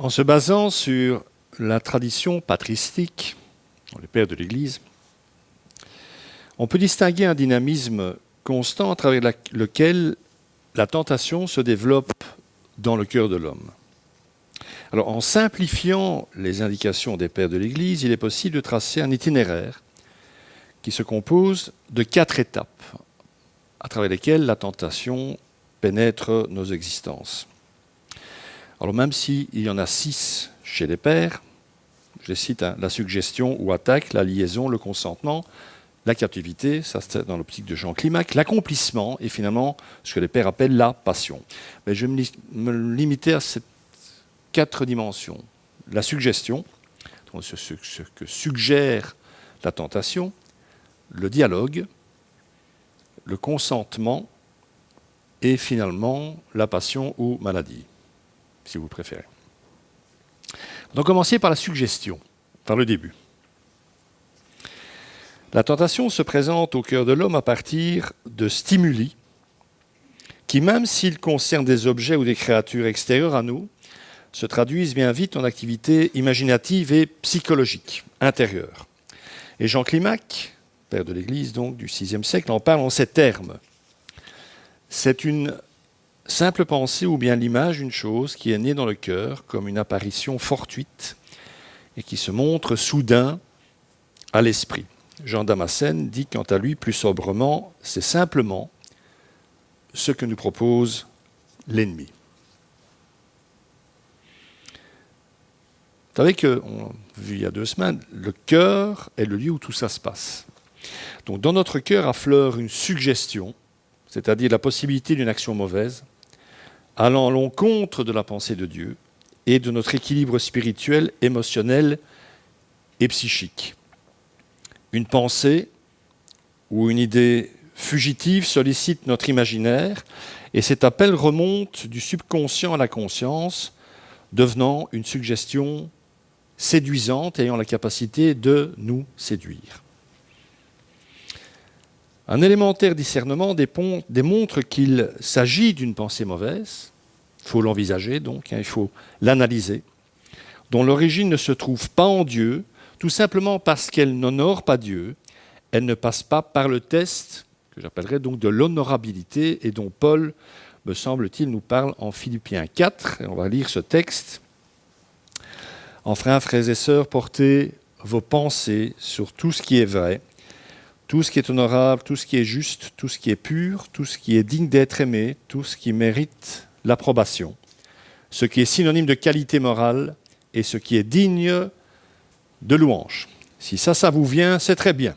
En se basant sur la tradition patristique, les pères de l'Église, on peut distinguer un dynamisme constant à travers lequel la tentation se développe dans le cœur de l'homme. Alors, en simplifiant les indications des pères de l'Église, il est possible de tracer un itinéraire qui se compose de 4 étapes à travers lesquelles la tentation pénètre nos existences. Alors même s'il y en a 6 chez les pères, je les cite, la suggestion ou attaque, la liaison, le consentement, la captivité, ça c'est dans l'optique de Jean Climac, l'accomplissement et finalement ce que les pères appellent la passion. Mais je vais me limiter à ces 4 dimensions. La suggestion, donc ce que suggère la tentation, le dialogue, le consentement et finalement la passion ou maladie, si vous préférez. Donc commencer par la suggestion, par le début. La tentation se présente au cœur de l'homme à partir de stimuli qui, même s'ils concernent des objets ou des créatures extérieures à nous, se traduisent bien vite en activités imaginatives et psychologiques, intérieures. Et Jean Climac, père de l'Église donc du VIe siècle, en parle en ces termes. C'est une simple pensée ou bien l'image d'une chose qui est née dans le cœur comme une apparition fortuite et qui se montre soudain à l'esprit. Jean Damascène dit quant à lui plus sobrement, c'est simplement ce que nous propose l'ennemi. Vous savez qu'on a vu il y a 2 semaines, le cœur est le lieu où tout ça se passe. Donc dans notre cœur affleure une suggestion, c'est-à-dire la possibilité d'une action mauvaise, allant à l'encontre de la pensée de Dieu et de notre équilibre spirituel, émotionnel et psychique. Une pensée ou une idée fugitive sollicite notre imaginaire et cet appel remonte du subconscient à la conscience, devenant une suggestion séduisante ayant la capacité de nous séduire. Un élémentaire discernement démontre qu'il s'agit d'une pensée mauvaise, il faut l'envisager donc, il faut l'analyser, dont l'origine ne se trouve pas en Dieu, tout simplement parce qu'elle n'honore pas Dieu, elle ne passe pas par le test, que j'appellerais donc de l'honorabilité, et dont Paul, me semble-t-il, nous parle en Philippiens 4, et on va lire ce texte. Enfin, frères et sœurs, portez vos pensées sur tout ce qui est vrai, tout ce qui est honorable, tout ce qui est juste, tout ce qui est pur, tout ce qui est digne d'être aimé, tout ce qui mérite l'approbation, ce qui est synonyme de qualité morale et ce qui est digne de louange. Si ça vous vient, c'est très bien.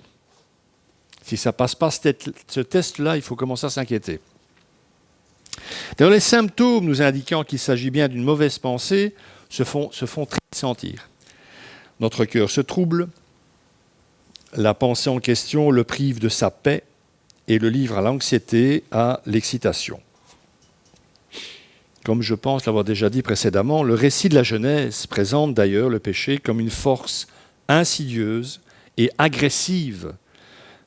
Si ça ne passe pas ce test-là, il faut commencer à s'inquiéter. D'ailleurs, les symptômes nous indiquant qu'il s'agit bien d'une mauvaise pensée se font très sentir. Notre cœur se trouble, la pensée en question le prive de sa paix et le livre à l'anxiété, à l'excitation. Comme je pense l'avoir déjà dit précédemment, le récit de la Genèse présente d'ailleurs le péché comme une force insidieuse et agressive,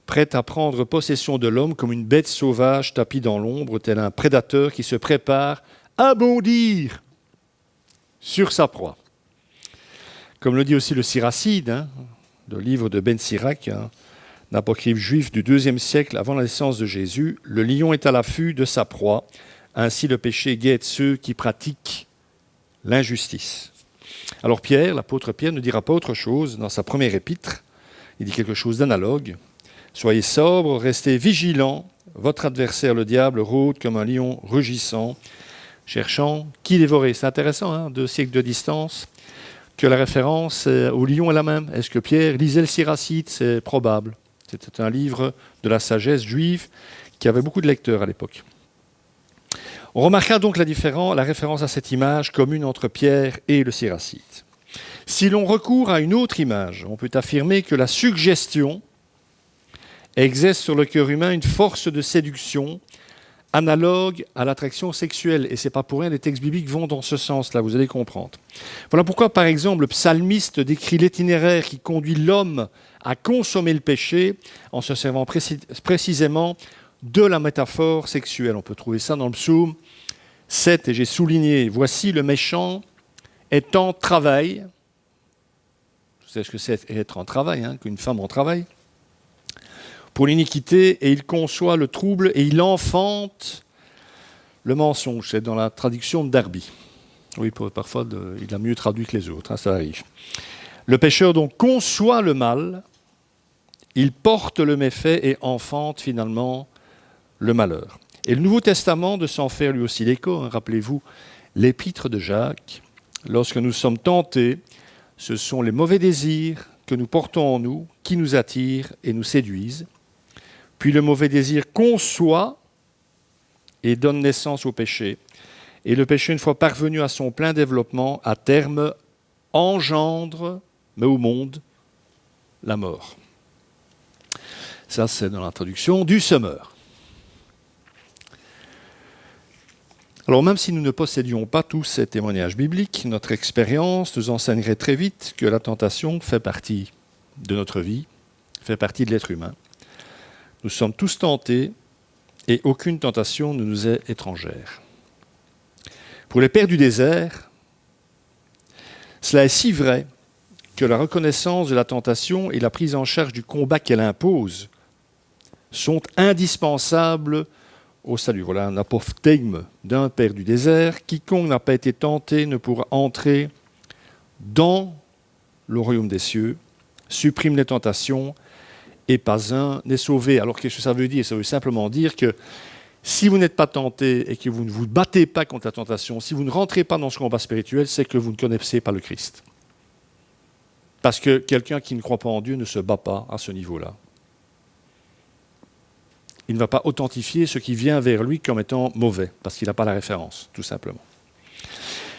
prête à prendre possession de l'homme comme une bête sauvage tapie dans l'ombre, tel un prédateur qui se prépare à bondir sur sa proie. Comme le dit aussi le Siracide, le livre de Ben Sirac, un apocryphe juif du IIe siècle avant la naissance de Jésus, le lion est à l'affût de sa proie, ainsi le péché guette ceux qui pratiquent l'injustice. Alors Pierre, l'apôtre Pierre, ne dira pas autre chose dans sa première épître, il dit quelque chose d'analogue. Soyez sobres, restez vigilants, votre adversaire le diable rôde comme un lion rugissant, cherchant qui dévorer. C'est intéressant, 2 siècles de distance, que la référence au lion est la même. Est-ce que Pierre lisait le Siracide? C'est probable. C'était un livre de la sagesse juive qui avait beaucoup de lecteurs à l'époque. On remarquera donc la référence à cette image commune entre Pierre et le Siracide. Si l'on recourt à une autre image, on peut affirmer que la suggestion exerce sur le cœur humain une force de séduction analogue à l'attraction sexuelle. Et ce n'est pas pour rien, les textes bibliques vont dans ce sens-là, vous allez comprendre. Voilà pourquoi, par exemple, le psalmiste décrit l'itinéraire qui conduit l'homme à consommer le péché en se servant précisément de la métaphore sexuelle. On peut trouver ça dans le psaume 7, et j'ai souligné « Voici le méchant est en travail. Vous savez ce que c'est être en travail, hein, qu'une femme en travail. Pour l'iniquité, et il conçoit le trouble, et il enfante le mensonge. C'est dans la traduction de Darby. Oui, parfois, il a mieux traduit que les autres, hein, ça arrive. Le pécheur donc conçoit le mal, il porte le méfait et enfante finalement le malheur. Et le Nouveau Testament de s'en faire lui aussi l'écho, hein, rappelez-vous l'épître de Jacques, lorsque nous sommes tentés, ce sont les mauvais désirs que nous portons en nous qui nous attirent et nous séduisent. Puis le mauvais désir conçoit et donne naissance au péché. Et le péché, une fois parvenu à son plein développement, à terme, engendre, mais au monde, la mort. Ça, c'est dans l'introduction du Semeur. Alors, même si nous ne possédions pas tous ces témoignages bibliques, notre expérience nous enseignerait très vite que la tentation fait partie de notre vie, fait partie de l'être humain. Nous sommes tous tentés et aucune tentation ne nous est étrangère. Pour les pères du désert, cela est si vrai que la reconnaissance de la tentation et la prise en charge du combat qu'elle impose sont indispensables au salut. Voilà un apophthegme d'un père du désert. Quiconque n'a pas été tenté ne pourra entrer dans le royaume des cieux, supprime les tentations, et pas un n'est sauvé. Alors qu'est-ce que ça veut dire? Ça veut simplement dire que si vous n'êtes pas tenté et que vous ne vous battez pas contre la tentation, si vous ne rentrez pas dans ce combat spirituel, c'est que vous ne connaissez pas le Christ. Parce que quelqu'un qui ne croit pas en Dieu ne se bat pas à ce niveau-là. Il ne va pas authentifier ce qui vient vers lui comme étant mauvais, parce qu'il n'a pas la référence, tout simplement.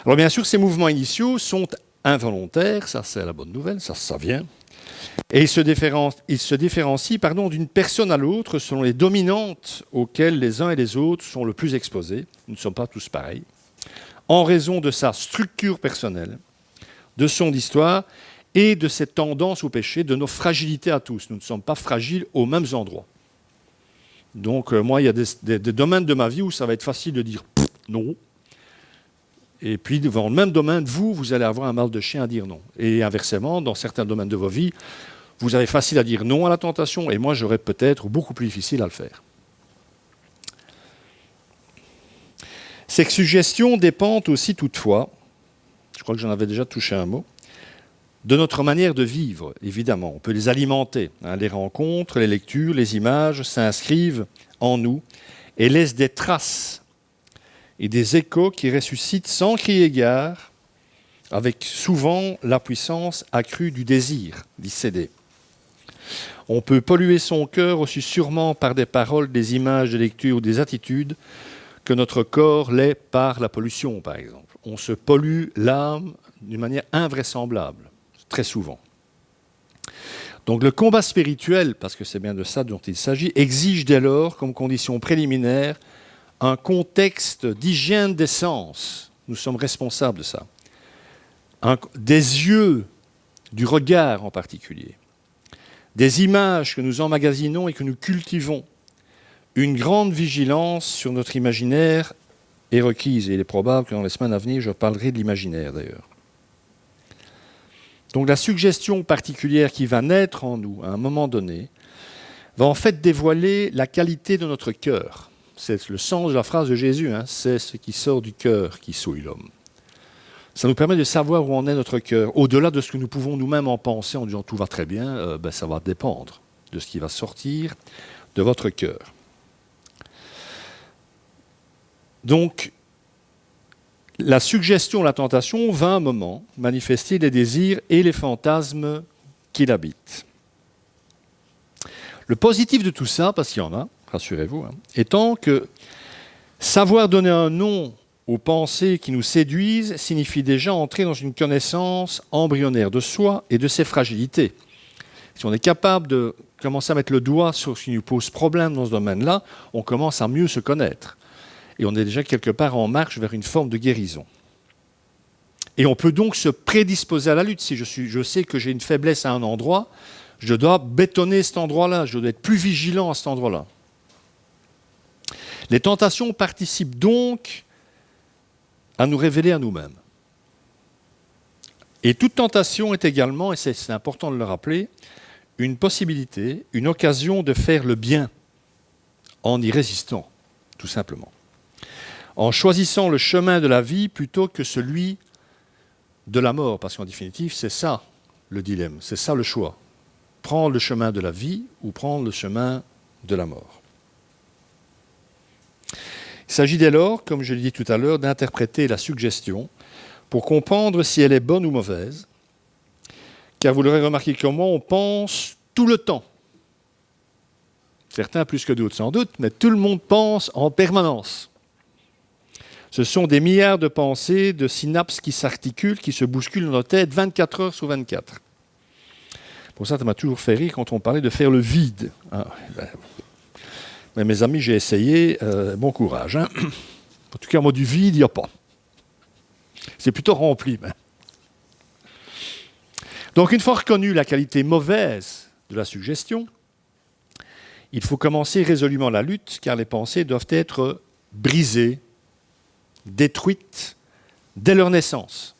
Alors bien sûr, ces mouvements initiaux sont involontaires, ça c'est la bonne nouvelle, ça vient. Et ils se différencient d'une personne à l'autre selon les dominantes auxquelles les uns et les autres sont le plus exposés. Nous ne sommes pas tous pareils. En raison de sa structure personnelle, de son histoire et de ses tendances au péché, de nos fragilités à tous. Nous ne sommes pas fragiles aux mêmes endroits. Donc moi, il y a des domaines de ma vie où ça va être facile de dire « non ». Et puis, dans le même domaine, vous allez avoir un mal de chien à dire non. Et inversement, dans certains domaines de vos vies, vous avez facile à dire non à la tentation, et moi, j'aurais peut-être beaucoup plus difficile à le faire. Ces suggestions dépendent aussi toutefois, je crois que j'en avais déjà touché un mot, de notre manière de vivre, évidemment. On peut les alimenter. Les rencontres, les lectures, les images s'inscrivent en nous et laissent des traces et des échos qui ressuscitent sans crier gare, avec souvent la puissance accrue du désir d'y céder. On peut polluer son cœur aussi sûrement par des paroles, des images, des lectures ou des attitudes que notre corps l'est par la pollution, par exemple. On se pollue l'âme d'une manière invraisemblable, très souvent. Donc le combat spirituel, parce que c'est bien de ça dont il s'agit, exige dès lors, comme condition préliminaire, un contexte d'hygiène des sens. Nous sommes responsables de ça. Des yeux, du regard en particulier. Des images que nous emmagasinons et que nous cultivons. Une grande vigilance sur notre imaginaire est requise. Et il est probable que dans les semaines à venir, je parlerai de l'imaginaire d'ailleurs. Donc la suggestion particulière qui va naître en nous à un moment donné va en fait dévoiler la qualité de notre cœur. C'est le sens de la phrase de Jésus, hein, c'est ce qui sort du cœur qui souille l'homme. Ça nous permet de savoir où en est notre cœur, au-delà de ce que nous pouvons nous-mêmes en penser en disant tout va très bien, ça va dépendre de ce qui va sortir de votre cœur. Donc, la suggestion, la tentation va un moment manifester les désirs et les fantasmes qui l'habitent. Le positif de tout ça, parce qu'il y en a, rassurez-vous, étant que savoir donner un nom aux pensées qui nous séduisent signifie déjà entrer dans une connaissance embryonnaire de soi et de ses fragilités. Si on est capable de commencer à mettre le doigt sur ce qui nous pose problème dans ce domaine-là, on commence à mieux se connaître. Et on est déjà quelque part en marche vers une forme de guérison. Et on peut donc se prédisposer à la lutte. Si je sais que j'ai une faiblesse à un endroit, je dois bétonner cet endroit-là, je dois être plus vigilant à cet endroit-là. Les tentations participent donc à nous révéler à nous-mêmes. Et toute tentation est également, et c'est important de le rappeler, une possibilité, une occasion de faire le bien en y résistant, tout simplement. En choisissant le chemin de la vie plutôt que celui de la mort, parce qu'en définitive, c'est ça le dilemme, c'est ça le choix. Prendre le chemin de la vie ou prendre le chemin de la mort. Il s'agit dès lors, comme je l'ai dit tout à l'heure, d'interpréter la suggestion pour comprendre si elle est bonne ou mauvaise, car vous l'aurez remarqué comment on pense tout le temps. Certains plus que d'autres sans doute, mais tout le monde pense en permanence. Ce sont des milliards de pensées, de synapses qui s'articulent, qui se bousculent dans notre tête 24 heures sur 24. Pour ça m'a toujours fait rire quand on parlait de faire le vide. Mais mes amis, j'ai essayé, bon courage. Hein. En tout cas, moi, du vide, il n'y a pas. C'est plutôt rempli. Mais. Donc, une fois reconnue la qualité mauvaise de la suggestion, il faut commencer résolument la lutte, car les pensées doivent être brisées, détruites dès leur naissance.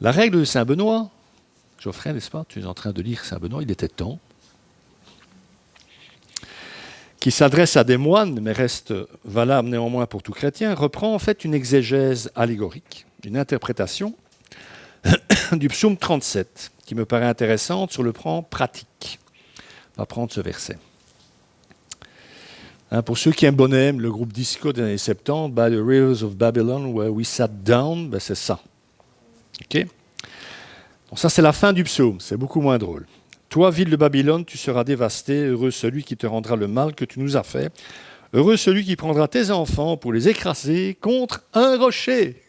La règle de Saint Benoît, Geoffrey, n'est-ce pas? Tu es en train de lire Saint Benoît, il était temps, qui s'adresse à des moines, mais reste valable néanmoins pour tout chrétien, reprend en fait une exégèse allégorique, une interprétation du psaume 37, qui me paraît intéressante sur le plan pratique. On va prendre ce verset. Pour ceux qui aiment Bonhomme, le groupe disco des années 70, By the Rivers of Babylon, where we sat down, ben c'est ça. Ok. Donc ça, c'est la fin du psaume, c'est beaucoup moins drôle. Toi, ville de Babylone, tu seras dévasté, heureux celui qui te rendra le mal que tu nous as fait, heureux celui qui prendra tes enfants pour les écraser contre un rocher.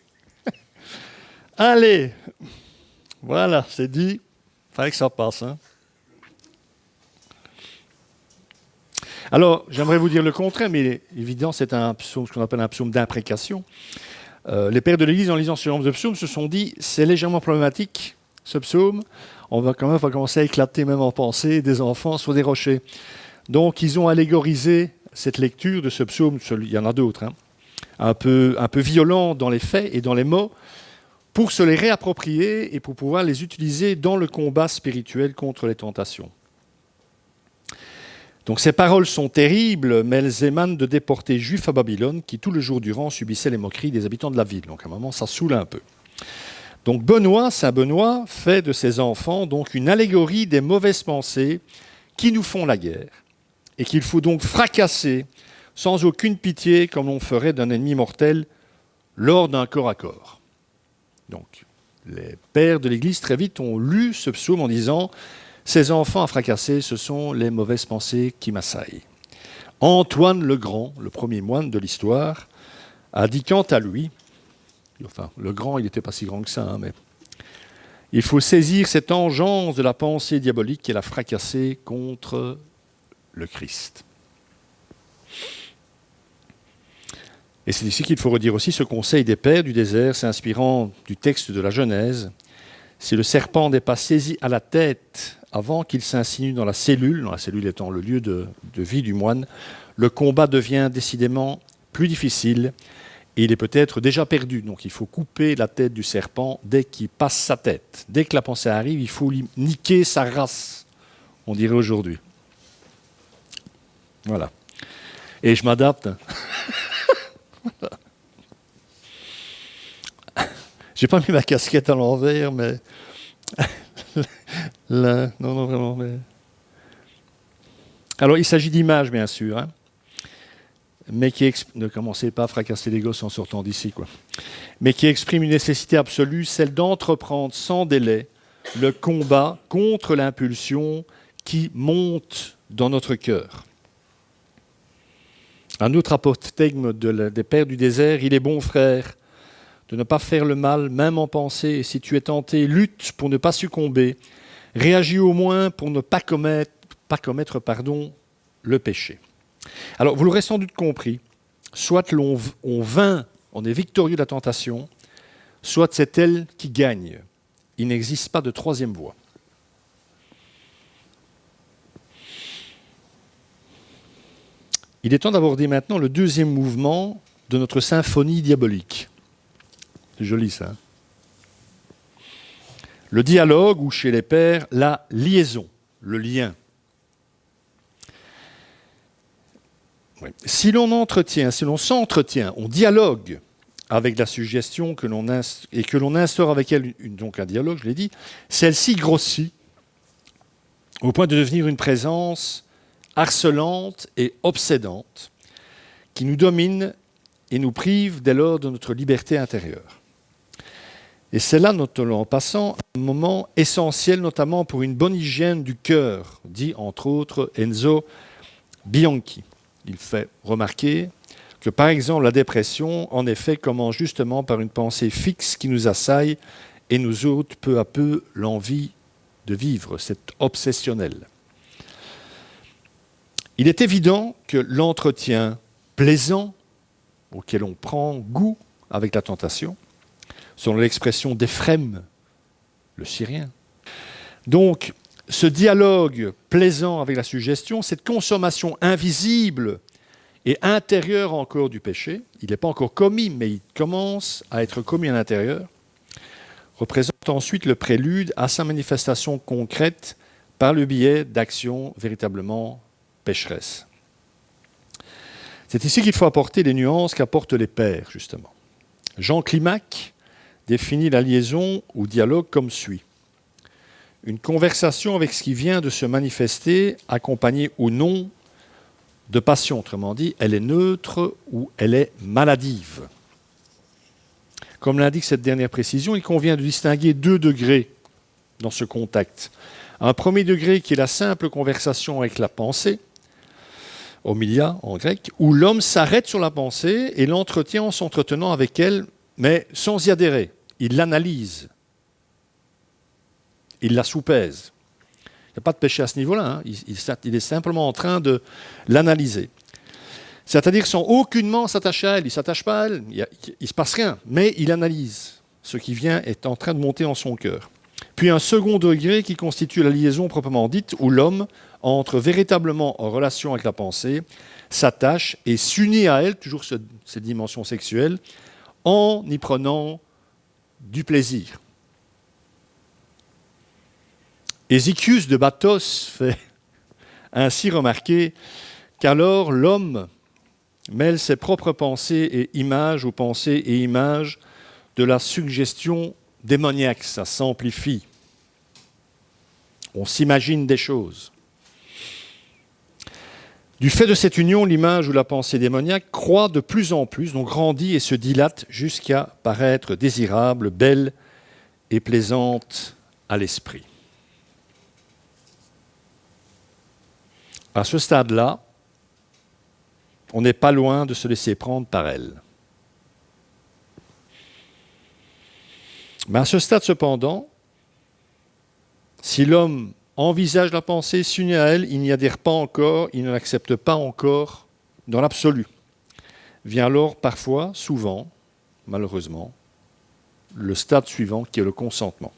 Allez, voilà, c'est dit, il fallait que ça passe. Hein. Alors, j'aimerais vous dire le contraire, mais évidemment, c'est un psaume, ce qu'on appelle un psaume d'imprécation. Les pères de l'Église, en lisant ce genre de psaume, se sont dit, c'est légèrement problématique, ce psaume, on va quand même commencer à éclater, même en pensée, des enfants sur des rochers. Donc, ils ont allégorisé cette lecture de ce psaume, il y en a d'autres, hein, un peu violent dans les faits et dans les mots, pour se les réapproprier et pour pouvoir les utiliser dans le combat spirituel contre les tentations. Donc ces paroles sont terribles, mais elles émanent de déportés juifs à Babylone qui, tout le jour durant, subissaient les moqueries des habitants de la ville. Donc à un moment, ça saoule un peu. Donc Benoît, Saint Benoît, fait de ses enfants donc une allégorie des mauvaises pensées qui nous font la guerre et qu'il faut donc fracasser sans aucune pitié comme on ferait d'un ennemi mortel lors d'un corps à corps. Donc les pères de l'Église très vite ont lu ce psaume en disant « Ces enfants à fracasser, ce sont les mauvaises pensées qui m'assaillent ». Antoine le Grand, le premier moine de l'histoire, a dit quant à lui, enfin le grand il n'était pas si grand que ça, hein, mais il faut saisir cette engeance de la pensée diabolique et la fracasser contre le Christ. Et c'est ici qu'il faut redire aussi ce conseil des pères du désert, s'inspirant du texte de la Genèse. Si le serpent n'est pas saisi à la tête avant qu'il s'insinue dans la cellule étant le lieu de vie du moine, le combat devient décidément plus difficile et il est peut-être déjà perdu. Donc il faut couper la tête du serpent dès qu'il passe sa tête. Dès que la pensée arrive, il faut lui niquer sa race, on dirait aujourd'hui. Voilà. Et je m'adapte. J'ai pas mis ma casquette à l'envers, mais là, non, vraiment. Mais... Alors, il s'agit d'images, bien sûr, hein, mais qui ne commencez pas à fracasser les gosses en sortant d'ici, quoi. Mais qui expriment une nécessité absolue, celle d'entreprendre sans délai le combat contre l'impulsion qui monte dans notre cœur. Un autre apothegme des pères du désert, il est bon, frère, de ne pas faire le mal, même en pensée, et si tu es tenté, lutte pour ne pas succomber, réagis au moins pour ne pas commettre le péché. Alors, vous l'aurez sans doute compris, soit on est victorieux de la tentation, soit c'est elle qui gagne. Il n'existe pas de troisième voie. Il est temps d'aborder maintenant le deuxième mouvement de notre symphonie diabolique. C'est joli ça. Hein. Le dialogue, ou chez les pères, la liaison, le lien. Oui. Si l'on s'entretient, on dialogue avec la suggestion que l'on instaure avec elle donc un dialogue, je l'ai dit, celle-ci grossit au point de devenir une présence harcelante et obsédante qui nous domine et nous prive dès lors de notre liberté intérieure. Et c'est là, notons-le en passant, un moment essentiel, notamment pour une bonne hygiène du cœur, dit entre autres Enzo Bianchi. Il fait remarquer que, par exemple, la dépression, en effet, commence justement par une pensée fixe qui nous assaille et nous ôte peu à peu l'envie de vivre, c'est obsessionnel. Il est évident que l'entretien plaisant, auquel on prend goût avec la tentation, selon l'expression d'Éphrem, le Syrien. Donc, ce dialogue plaisant avec la suggestion, cette consommation invisible et intérieure encore du péché, il n'est pas encore commis, mais il commence à être commis à l'intérieur, représente ensuite le prélude à sa manifestation concrète par le biais d'actions véritablement pécheresses. C'est ici qu'il faut apporter les nuances qu'apportent les pères, justement. Jean Climac définit la liaison ou dialogue comme suit. Une conversation avec ce qui vient de se manifester, accompagnée ou non de passion. Autrement dit, elle est neutre ou elle est maladive. Comme l'indique cette dernière précision, il convient de distinguer 2 degrés dans ce contact. Un premier degré qui est la simple conversation avec la pensée, homilia en grec, où l'homme s'arrête sur la pensée et l'entretient en s'entretenant avec elle, mais sans y adhérer. Il l'analyse. Il la soupèse. Il n'y a pas de péché à ce niveau-là. Il est simplement en train de l'analyser. C'est-à-dire sans aucunement s'attacher à elle. Il ne s'attache pas à elle. Il ne se passe rien. Mais il analyse. Ce qui vient est en train de monter en son cœur. Puis un second degré qui constitue la liaison proprement dite, où l'homme entre véritablement en relation avec la pensée, s'attache et s'unit à elle, toujours cette dimension sexuelle, en y prenant du plaisir. Hésichius de Battos fait ainsi remarquer qu'alors l'homme mêle ses propres pensées et images aux pensées et images de la suggestion démoniaque, ça s'amplifie. On s'imagine des choses. Du fait de cette union, l'image ou la pensée démoniaque croît de plus en plus, donc grandit et se dilate jusqu'à paraître désirable, belle et plaisante à l'esprit. À ce stade-là, on n'est pas loin de se laisser prendre par elle. Mais à ce stade, cependant, si l'homme envisage la pensée, s'unit à elle, il n'y adhère pas encore, il ne l'accepte pas encore dans l'absolu. Vient alors parfois, souvent, malheureusement, le stade suivant qui est le consentement.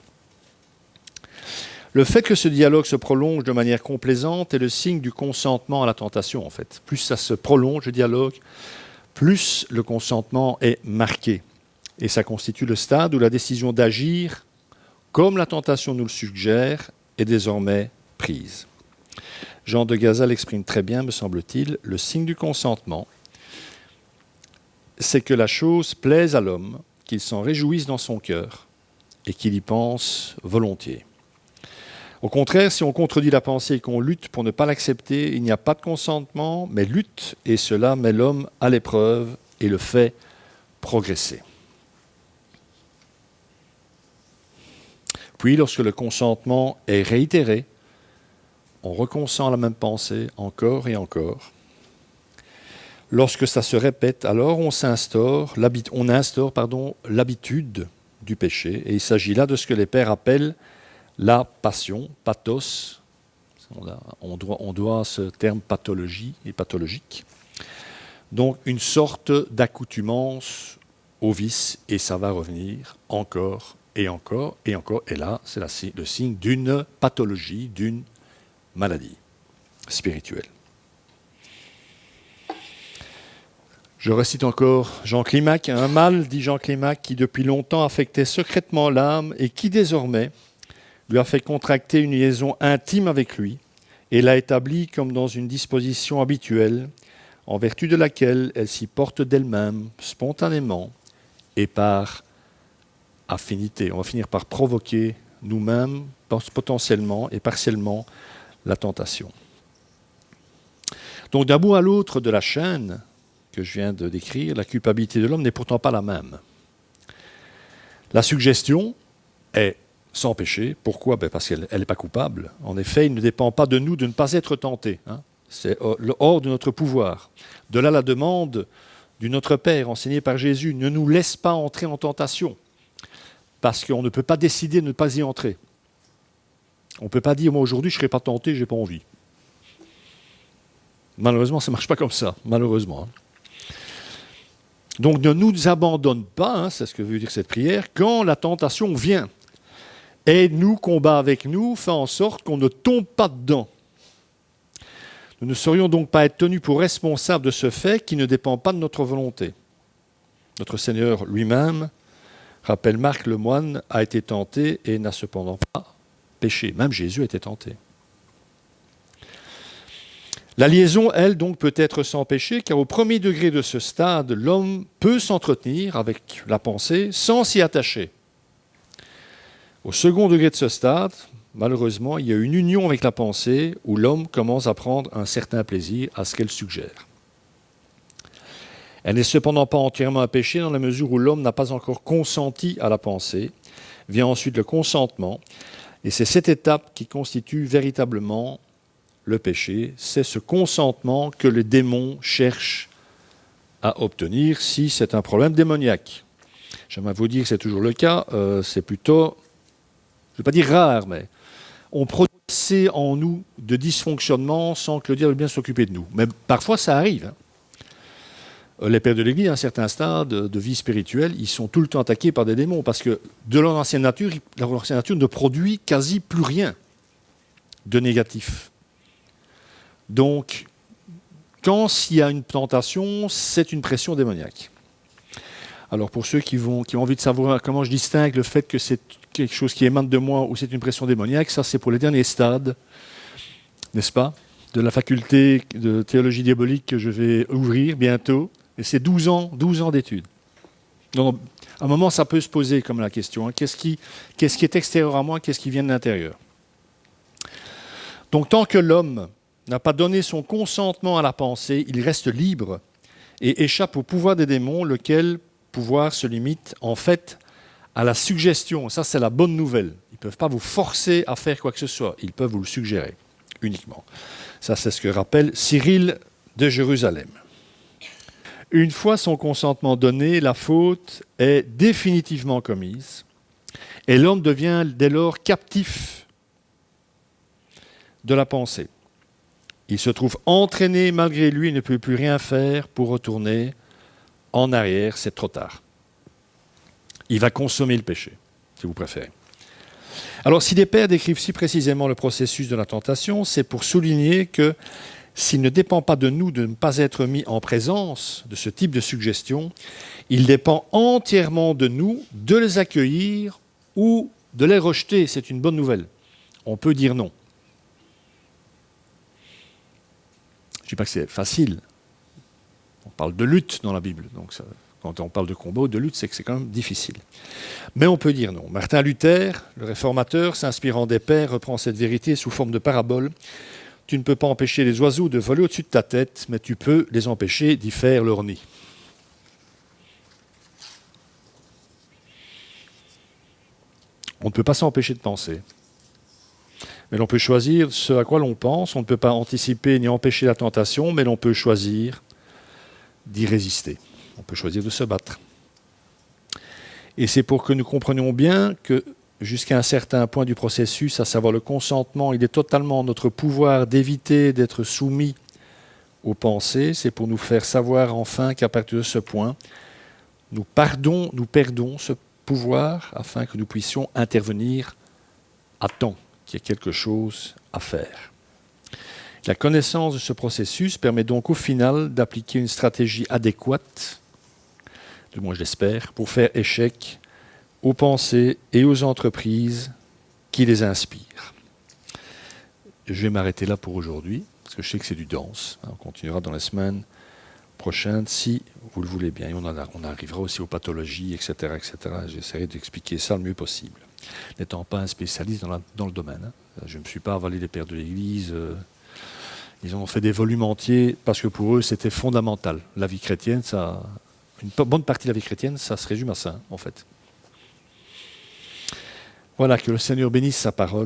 Le fait que ce dialogue se prolonge de manière complaisante est le signe du consentement à la tentation, en fait. Plus ça se prolonge, le dialogue, plus le consentement est marqué. Et ça constitue le stade où la décision d'agir, comme la tentation nous le suggère, est désormais prise. Jean de Gaza l'exprime très bien, me semble-t-il. Le signe du consentement, c'est que la chose plaise à l'homme, qu'il s'en réjouisse dans son cœur et qu'il y pense volontiers. Au contraire, si on contredit la pensée et qu'on lutte pour ne pas l'accepter, il n'y a pas de consentement, mais lutte, et cela met l'homme à l'épreuve et le fait progresser. Puis, lorsque le consentement est réitéré, on reconsent la même pensée encore et encore. Lorsque ça se répète, alors on instaure l'habitude du péché. Et il s'agit là de ce que les pères appellent la passion, pathos. On doit ce terme pathologie et pathologique. Donc une sorte d'accoutumance au vice, et ça va revenir encore et encore et encore. Et là, c'est le signe d'une pathologie, d'une maladie spirituelle. Je recite encore Jean Climac. Un mal, dit Jean Climac, qui depuis longtemps affectait secrètement l'âme et qui désormais, lui a fait contracter une liaison intime avec lui et l'a établie comme dans une disposition habituelle, en vertu de laquelle elle s'y porte d'elle-même, spontanément et par affinité. On va finir par provoquer nous-mêmes, potentiellement et partiellement, la tentation. Donc d'un bout à l'autre de la chaîne que je viens de décrire, la culpabilité de l'homme n'est pourtant pas la même. La suggestion est sans péché. Pourquoi ? Parce qu'elle n'est pas coupable. En effet, il ne dépend pas de nous de ne pas être tenté. C'est hors de notre pouvoir. De là la demande du Notre Père, enseignée par Jésus, ne nous laisse pas entrer en tentation. Parce qu'on ne peut pas décider de ne pas y entrer. On ne peut pas dire, moi aujourd'hui je ne serai pas tenté, je n'ai pas envie. Malheureusement, ça ne marche pas comme ça, malheureusement. Donc ne nous abandonne pas, c'est ce que veut dire cette prière, quand la tentation vient. Aide-nous, combat avec nous, fais en sorte qu'on ne tombe pas dedans. Nous ne saurions donc pas être tenus pour responsables de ce fait qui ne dépend pas de notre volonté. Notre Seigneur lui-même, rappelle Marc le moine, a été tenté et n'a cependant pas péché. Même Jésus a été tenté. La liaison, elle, donc, peut être sans péché, car au premier degré de ce stade, l'homme peut s'entretenir avec la pensée sans s'y attacher. Au second degré de ce stade, malheureusement, il y a une union avec la pensée où l'homme commence à prendre un certain plaisir à ce qu'elle suggère. Elle n'est cependant pas entièrement un péché dans la mesure où l'homme n'a pas encore consenti à la pensée. Vient ensuite le consentement, et c'est cette étape qui constitue véritablement le péché. C'est ce consentement que le démon cherche à obtenir si c'est un problème démoniaque. J'aimerais vous dire que c'est toujours le cas, c'est plutôt, je ne vais pas dire rare, mais on produit assez en nous de dysfonctionnement sans que le diable vienne s'occuper de nous. Mais parfois ça arrive. Les pères de l'Église, à un certain stade de vie spirituelle, ils sont tout le temps attaqués par des démons parce que de leur ancienne nature, ne produit quasi plus rien de négatif. Donc, quand il y a une tentation, c'est une pression démoniaque. Alors pour ceux qui ont envie de savoir comment je distingue le fait que c'est quelque chose qui émane de moi ou c'est une pression démoniaque, ça c'est pour les derniers stades, n'est-ce pas, de la faculté de théologie diabolique que je vais ouvrir bientôt. Et c'est 12 ans d'études. Donc, à un moment, ça peut se poser comme la question. Qu'est-ce qui est extérieur à moi, qu'est-ce qui vient de l'intérieur ? Donc tant que l'homme n'a pas donné son consentement à la pensée, il reste libre et échappe au pouvoir des démons, lequel pouvoir se limite en fait à la suggestion. Ça, c'est la bonne nouvelle. Ils ne peuvent pas vous forcer à faire quoi que ce soit. Ils peuvent vous le suggérer uniquement. Ça, c'est ce que rappelle Cyril de Jérusalem. Une fois son consentement donné, la faute est définitivement commise et l'homme devient dès lors captif de la pensée. Il se trouve entraîné malgré lui et ne peut plus rien faire pour retourner en arrière, c'est trop tard. Il va consommer le péché, si vous préférez. Alors, si les pères décrivent si précisément le processus de la tentation, c'est pour souligner que s'il ne dépend pas de nous de ne pas être mis en présence de ce type de suggestion, il dépend entièrement de nous de les accueillir ou de les rejeter. C'est une bonne nouvelle. On peut dire non. Je ne dis pas que c'est facile. On parle de lutte dans la Bible. Donc ça, quand on parle de combat ou de lutte, c'est que c'est quand même difficile. Mais on peut dire non. Martin Luther, le réformateur, s'inspirant des pères, reprend cette vérité sous forme de parabole. Tu ne peux pas empêcher les oiseaux de voler au-dessus de ta tête, mais tu peux les empêcher d'y faire leur nid. On ne peut pas s'empêcher de penser. Mais l'on peut choisir ce à quoi l'on pense. On ne peut pas anticiper ni empêcher la tentation, mais l'on peut choisir d'y résister. On peut choisir de se battre. Et c'est pour que nous comprenions bien que jusqu'à un certain point du processus, à savoir le consentement, il est totalement en notre pouvoir d'éviter d'être soumis aux pensées. C'est pour nous faire savoir enfin qu'à partir de ce point, nous perdons ce pouvoir afin que nous puissions intervenir à temps, qu'il y ait quelque chose à faire. La connaissance de ce processus permet donc au final d'appliquer une stratégie adéquate, du moins je l'espère, pour faire échec aux pensées et aux entreprises qui les inspire. Je vais m'arrêter là pour aujourd'hui, parce que je sais que c'est du dense. On continuera dans la semaine prochaine, si vous le voulez bien. Et on arrivera aussi aux pathologies, etc. etc. J'essaierai d'expliquer ça le mieux possible. N'étant pas un spécialiste dans le domaine. Je ne me suis pas avalé les pères de l'Église. Ils ont fait des volumes entiers, parce que pour eux, c'était fondamental. La vie chrétienne, une bonne partie de la vie chrétienne, ça se résume à ça, en fait. Voilà, que le Seigneur bénisse sa parole.